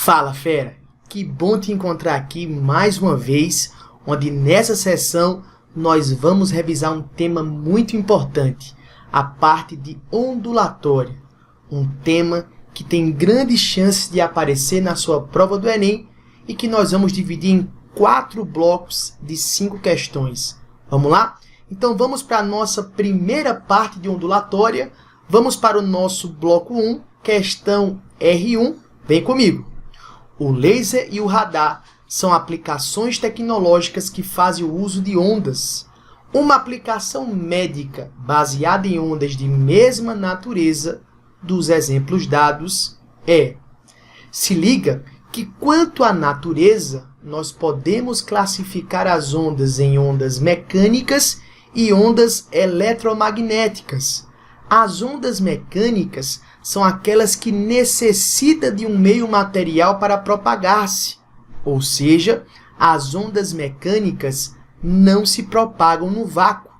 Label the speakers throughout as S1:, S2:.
S1: Fala, fera! Que bom te encontrar aqui mais uma vez, onde nessa sessão nós vamos revisar um tema muito importante, a parte de ondulatória, um tema que tem grandes chances de aparecer na sua prova do Enem e que nós vamos dividir em 4 blocos de 5 questões. Vamos lá? Então vamos para a nossa primeira parte de ondulatória, vamos para o nosso bloco 1, questão R1, vem comigo. O laser e o radar são aplicações tecnológicas que fazem o uso de ondas. Uma aplicação médica baseada em ondas de mesma natureza dos exemplos dados é: se liga que, quanto à natureza, nós podemos classificar as ondas em ondas mecânicas e ondas eletromagnéticas. As ondas mecânicas são aquelas que necessitam de um meio material para propagar-se, ou seja, as ondas mecânicas não se propagam no vácuo.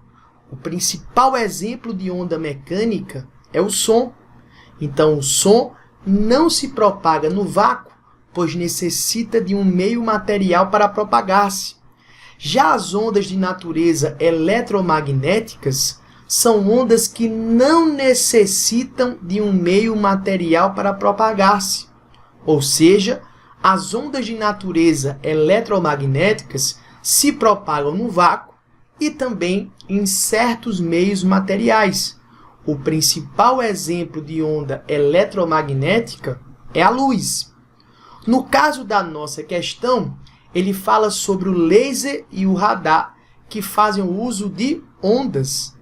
S1: O principal exemplo de onda mecânica é o som. Então, o som não se propaga no vácuo, pois necessita de um meio material para propagar-se. Já as ondas de natureza eletromagnéticas são ondas que não necessitam de um meio material para propagar-se. Ou seja, as ondas de natureza eletromagnéticas se propagam no vácuo e também em certos meios materiais. O principal exemplo de onda eletromagnética é a luz. No caso da nossa questão, ele fala sobre o laser e o radar, que fazem o uso de ondas.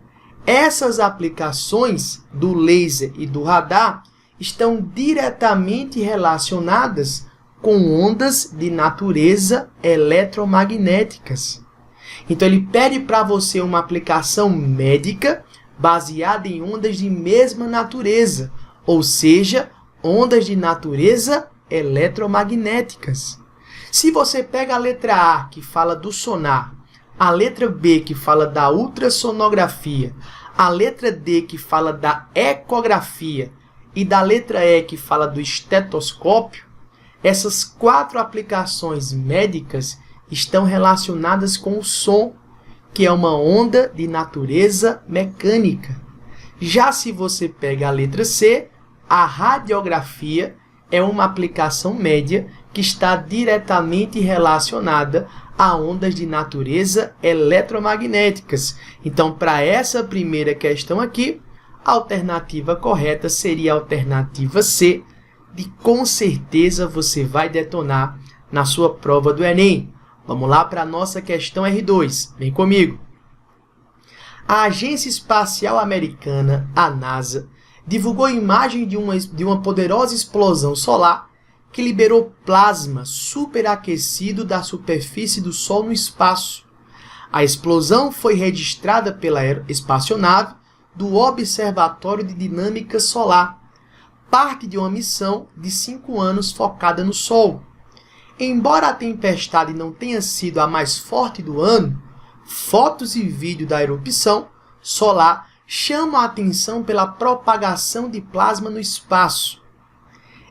S1: Essas aplicações do laser e do radar estão diretamente relacionadas com ondas de natureza eletromagnéticas. Então, ele pede para você uma aplicação médica baseada em ondas de mesma natureza, ou seja, ondas de natureza eletromagnéticas. Se você pega a letra A, que fala do sonar, a letra B, que fala da ultrassonografia, a letra D, que fala da ecografia, e da letra E, que fala do estetoscópio, essas 4 aplicações médicas estão relacionadas com o som, que é uma onda de natureza mecânica. Já se você pega a letra C, a radiografia é uma aplicação média que está diretamente relacionada a ondas de natureza eletromagnéticas. Então, para essa primeira questão aqui, a alternativa correta seria a alternativa C, de com certeza você vai detonar na sua prova do Enem. Vamos lá para a nossa questão R2. Vem comigo. A Agência Espacial Americana, a NASA, divulgou imagem de uma poderosa explosão solar que liberou plasma superaquecido da superfície do Sol no espaço. A explosão foi registrada pela espaçonave do Observatório de Dinâmica Solar, parte de uma missão de 5 anos focada no Sol. Embora a tempestade não tenha sido a mais forte do ano, fotos e vídeos da erupção solar chamam a atenção pela propagação de plasma no espaço.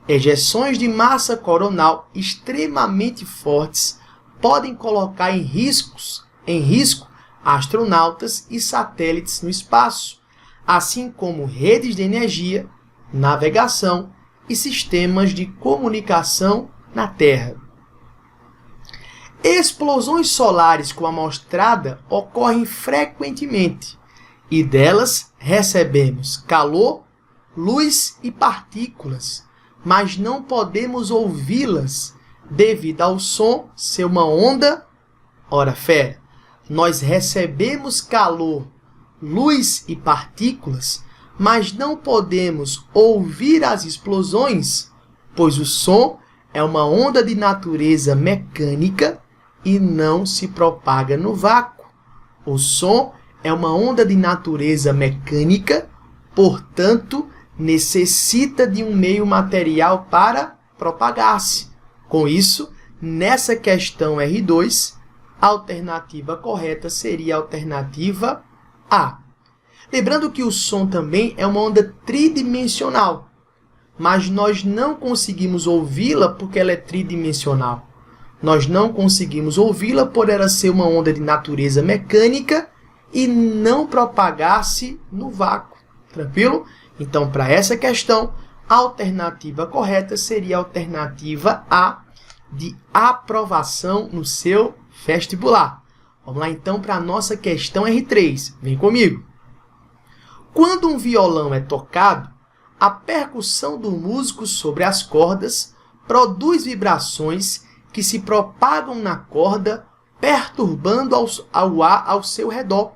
S1: Ejeções de massa coronal extremamente fortes podem colocar em risco astronautas e satélites no espaço, assim como redes de energia, navegação e sistemas de comunicação na Terra. Explosões solares com amostrada ocorrem frequentemente e delas recebemos calor, luz e partículas, mas não podemos ouvi-las devido ao som ser uma onda. Ora, fera, nós recebemos calor, luz e partículas, mas não podemos ouvir as explosões, pois o som é uma onda de natureza mecânica e não se propaga no vácuo. O som é uma onda de natureza mecânica, portanto, necessita de um meio material para propagar-se. Com isso, nessa questão R2, a alternativa correta seria a alternativa A. Lembrando que o som também é uma onda tridimensional. mas nós não conseguimos ouvi-la porque ela é tridimensional. Nós não conseguimos ouvi-la por ela ser uma onda de natureza mecânica e não propagar-se no vácuo. Tranquilo? Então, para essa questão, a alternativa correta seria a alternativa A, de aprovação no seu vestibular. Vamos lá, então, para a nossa questão R3. Vem comigo. Quando um violão é tocado, a percussão do músico sobre as cordas produz vibrações que se propagam na corda, perturbando ao ar ao seu redor,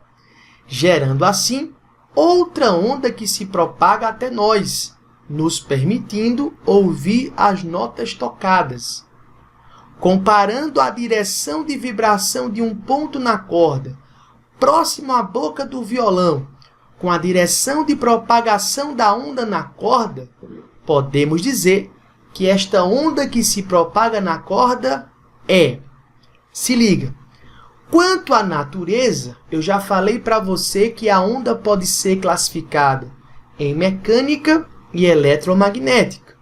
S1: gerando assim outra onda que se propaga até nós, nos permitindo ouvir as notas tocadas. Comparando a direção de vibração de um ponto na corda, próximo à boca do violão, com a direção de propagação da onda na corda, podemos dizer que esta onda que se propaga na corda é... Se liga! Quanto à natureza, eu já falei para você que a onda pode ser classificada em mecânica e eletromagnética.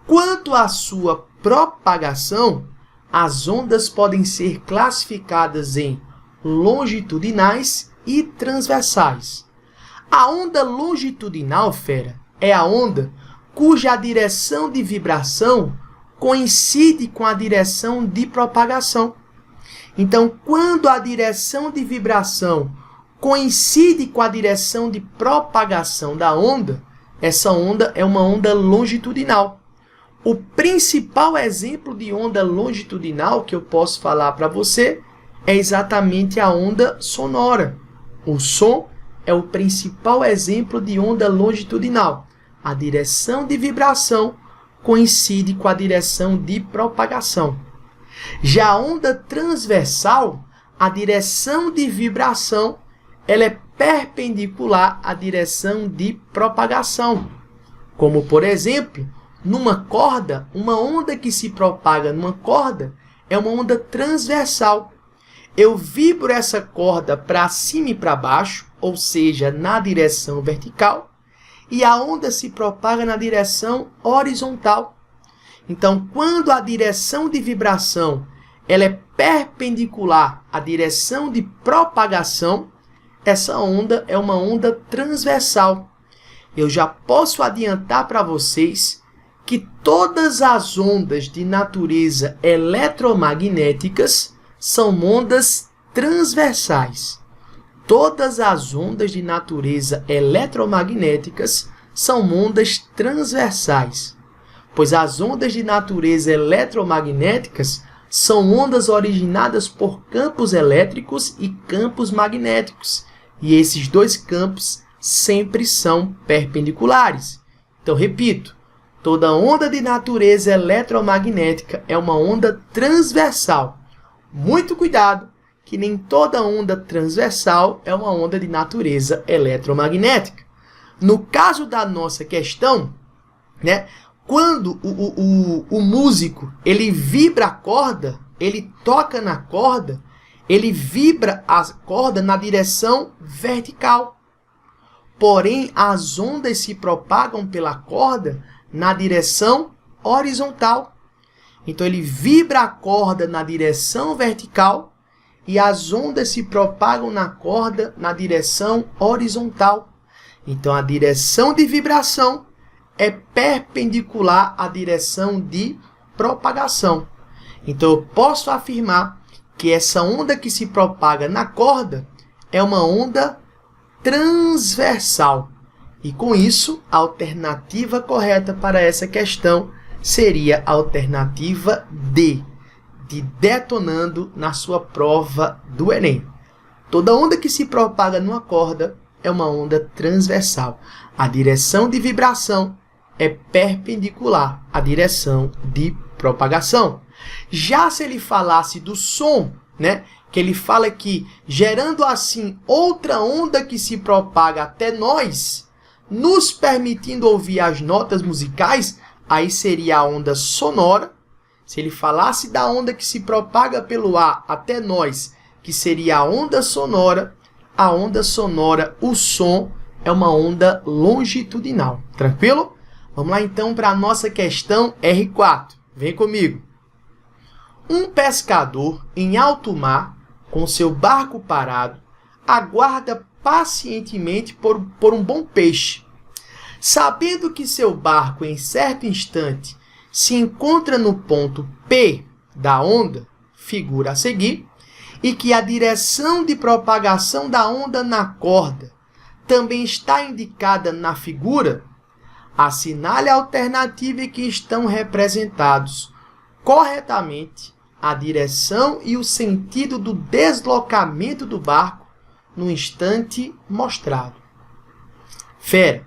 S1: Quanto à sua propagação, as ondas podem ser classificadas em longitudinais e transversais. A onda longitudinal, fera, é a onda cuja direção de vibração coincide com a direção de propagação. Então, quando a direção de vibração coincide com a direção de propagação da onda, essa onda é uma onda longitudinal. O principal exemplo de onda longitudinal que eu posso falar para você é exatamente a onda sonora. O som é o principal exemplo de onda longitudinal. A direção de vibração coincide com a direção de propagação. Já a onda transversal, a direção de vibração, ela é perpendicular à direção de propagação. Como, por exemplo, numa corda, uma onda que se propaga numa corda é uma onda transversal. Eu vibro essa corda para cima e para baixo, ou seja, na direção vertical, e a onda se propaga na direção horizontal. Então, quando a direção de vibração ela é perpendicular à direção de propagação, essa onda é uma onda transversal. Eu já posso adiantar para vocês que todas as ondas de natureza eletromagnéticas são ondas transversais. Todas as ondas de natureza eletromagnéticas são ondas transversais, pois as ondas de natureza eletromagnéticas são ondas originadas por campos elétricos e campos magnéticos, e esses dois campos sempre são perpendiculares. Então, repito, toda onda de natureza eletromagnética é uma onda transversal. Muito cuidado, que nem toda onda transversal é uma onda de natureza eletromagnética. No caso da nossa questão, né, quando o músico ele vibra a corda, ele toca na corda, ele vibra a corda na direção vertical. Porém, as ondas se propagam pela corda na direção horizontal. Então, ele vibra a corda na direção vertical e as ondas se propagam na corda na direção horizontal. Então, a direção de vibração é perpendicular à direção de propagação. Então, eu posso afirmar que essa onda que se propaga na corda é uma onda transversal. E, com isso, a alternativa correta para essa questão seria a alternativa D, de detonando na sua prova do Enem. Toda onda que se propaga numa corda é uma onda transversal. A direção de vibração é perpendicular à direção de propagação. Já se ele falasse do som, né, que ele fala que gerando assim outra onda que se propaga até nós, nos permitindo ouvir as notas musicais, aí seria a onda sonora. Se ele falasse da onda que se propaga pelo ar até nós, que seria a onda sonora, o som é uma onda longitudinal. Tranquilo? Vamos lá então para a nossa questão R4. Vem comigo. Um pescador em alto mar, com seu barco parado, aguarda pacientemente por um bom peixe. Sabendo que seu barco, em certo instante, se encontra no ponto P da onda, figura a seguir, e que a direção de propagação da onda na corda também está indicada na figura, assinale a alternativa em que estão representados corretamente a direção e o sentido do deslocamento do barco no instante mostrado. Fera,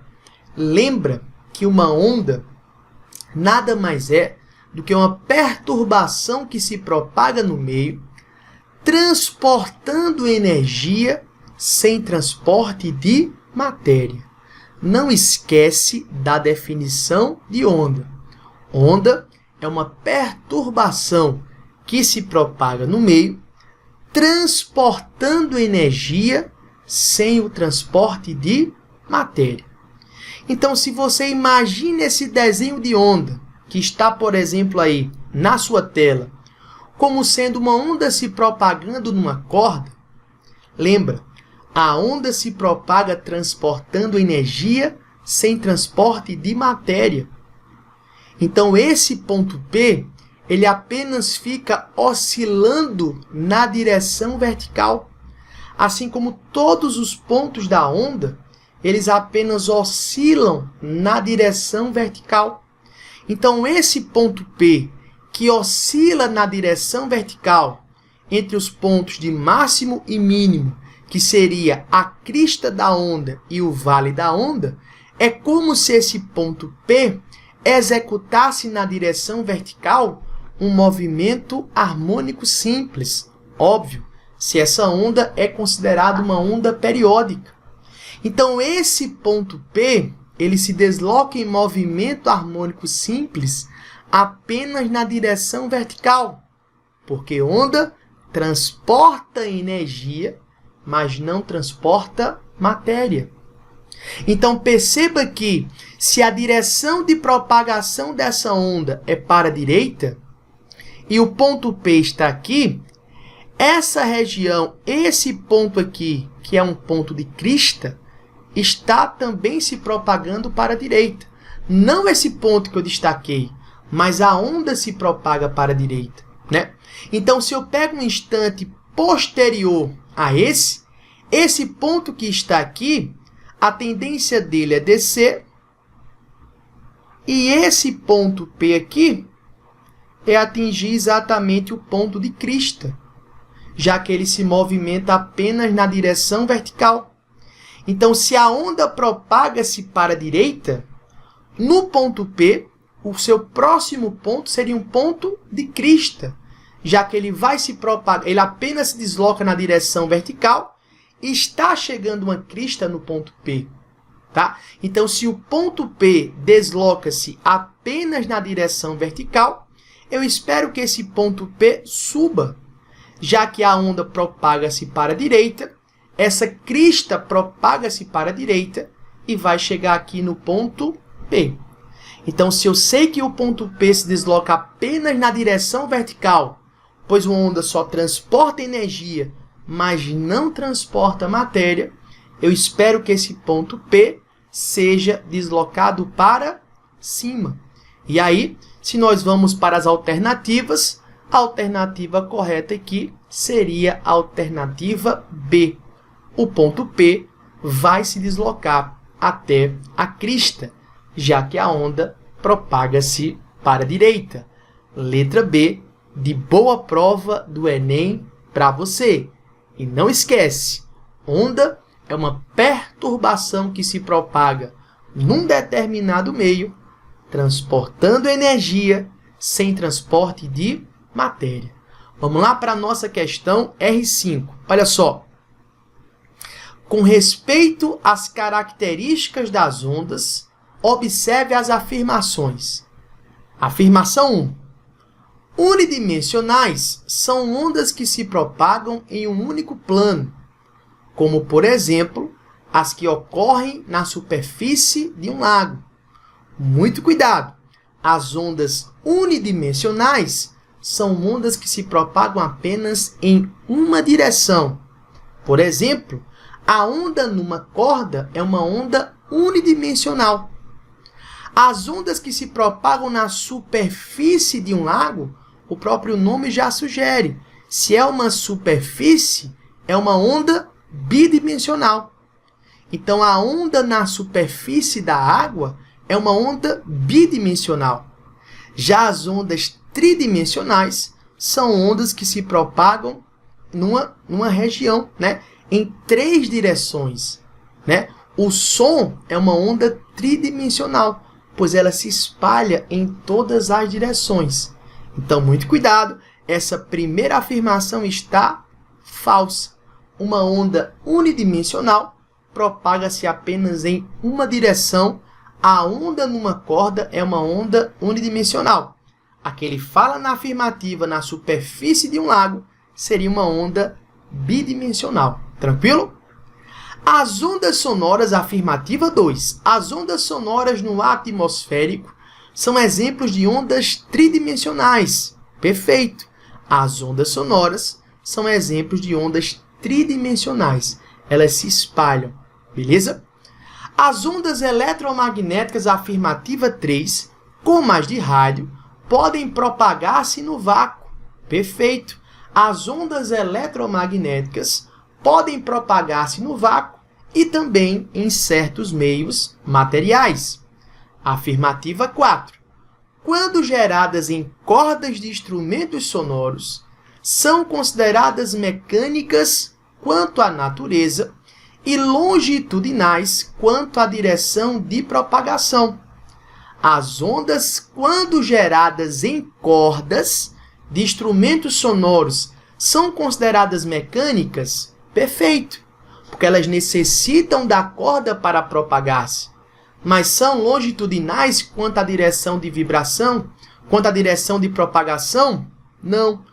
S1: lembra que uma onda nada mais é do que uma perturbação que se propaga no meio, transportando energia sem transporte de matéria. Não esquece da definição de onda. Onda é uma perturbação que se propaga no meio, transportando energia sem o transporte de matéria. Então, se você imagina esse desenho de onda, que está, por exemplo, aí na sua tela, como sendo uma onda se propagando numa corda, lembra, a onda se propaga transportando energia sem transporte de matéria. Então, esse ponto P, ele apenas fica oscilando na direção vertical. Assim como todos os pontos da onda, eles apenas oscilam na direção vertical. Então, esse ponto P, que oscila na direção vertical, entre os pontos de máximo e mínimo, que seria a crista da onda e o vale da onda, é como se esse ponto P executasse na direção vertical um movimento harmônico simples. Óbvio, se essa onda é considerada uma onda periódica. Então, esse ponto P, ele se desloca em movimento harmônico simples apenas na direção vertical, porque onda transporta energia, mas não transporta matéria. Então, perceba que se a direção de propagação dessa onda é para a direita, e o ponto P está aqui, essa região, esse ponto aqui, que é um ponto de crista, está também se propagando para a direita. Não esse ponto que eu destaquei, mas a onda se propaga para a direita, né? Então, se eu pego um instante posterior a esse ponto que está aqui, a tendência dele é descer, e esse ponto P aqui é atingir exatamente o ponto de crista, já que ele se movimenta apenas na direção vertical. Então, se a onda propaga-se para a direita, no ponto P, o seu próximo ponto seria um ponto de crista, já que ele vai se propagar, ele apenas se desloca na direção vertical e está chegando uma crista no ponto P. Tá? Então, se o ponto P desloca-se apenas na direção vertical, eu espero que esse ponto P suba, já que a onda propaga-se para a direita, essa crista propaga-se para a direita e vai chegar aqui no ponto P. Então, se eu sei que o ponto P se desloca apenas na direção vertical, pois uma onda só transporta energia, mas não transporta matéria, eu espero que esse ponto P seja deslocado para cima. E aí, se nós vamos para as alternativas, a alternativa correta aqui seria a alternativa B. O ponto P vai se deslocar até a crista, já que a onda propaga-se para a direita. Letra B, de boa prova do Enem para você. E não esquece, onda é uma perturbação que se propaga num determinado meio, transportando energia sem transporte de matéria. Vamos lá para a nossa questão R5. Olha só. Com respeito às características das ondas, observe as afirmações. Afirmação 1. Unidimensionais são ondas que se propagam em um único plano, como, por exemplo, as que ocorrem na superfície de um lago. Muito cuidado! As ondas unidimensionais são ondas que se propagam apenas em uma direção. Por exemplo, a onda numa corda é uma onda unidimensional. As ondas que se propagam na superfície de um lago, o próprio nome já sugere. Se é uma superfície, é uma onda bidimensional. Então, a onda na superfície da água é uma onda bidimensional. Já as ondas tridimensionais são ondas que se propagam numa região, né, em 3 direções. Né? O som é uma onda tridimensional, pois ela se espalha em todas as direções. Então, muito cuidado, essa primeira afirmação está falsa. Uma onda unidimensional propaga-se apenas em uma direção. A onda numa corda é uma onda unidimensional. A que ele fala na afirmativa na superfície de um lago seria uma onda bidimensional. Tranquilo? As ondas sonoras, afirmativa 2. As ondas sonoras no ar atmosférico são exemplos de ondas tridimensionais. Perfeito. As ondas sonoras são exemplos de ondas tridimensionais. Elas se espalham. Beleza? As ondas eletromagnéticas, afirmativa 3, como as de rádio, podem propagar-se no vácuo. Perfeito. As ondas eletromagnéticas podem propagar-se no vácuo e também em certos meios materiais. Afirmativa 4. Quando geradas em cordas de instrumentos sonoros, são consideradas mecânicas quanto à natureza e longitudinais quanto à direção de propagação. As ondas, quando geradas em cordas de instrumentos sonoros, são consideradas mecânicas? Perfeito, porque elas necessitam da corda para propagar-se. Mas são longitudinais quanto à direção de vibração, quanto à direção de propagação? Não.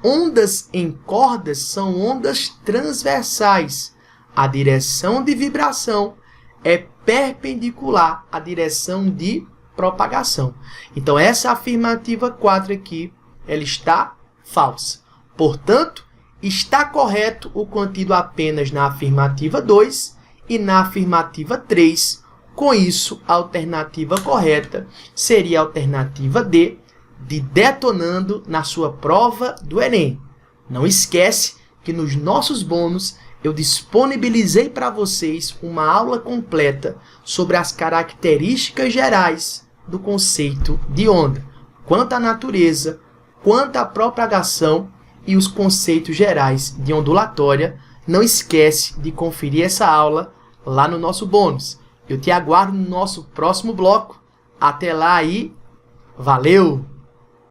S1: Ondas em cordas são ondas transversais. A direção de vibração é perpendicular à direção de propagação. Então, essa afirmativa 4 aqui, ela está falsa. Portanto, está correto o contido apenas na afirmativa 2 e na afirmativa 3. Com isso, a alternativa correta seria a alternativa D, de detonando na sua prova do Enem. Não esquece que nos nossos bônus eu disponibilizei para vocês uma aula completa sobre as características gerais do conceito de onda, quanto à natureza, quanto à propagação e os conceitos gerais de ondulatória. Não esquece de conferir essa aula lá no nosso bônus. Eu te aguardo no nosso próximo bloco. Até lá e valeu!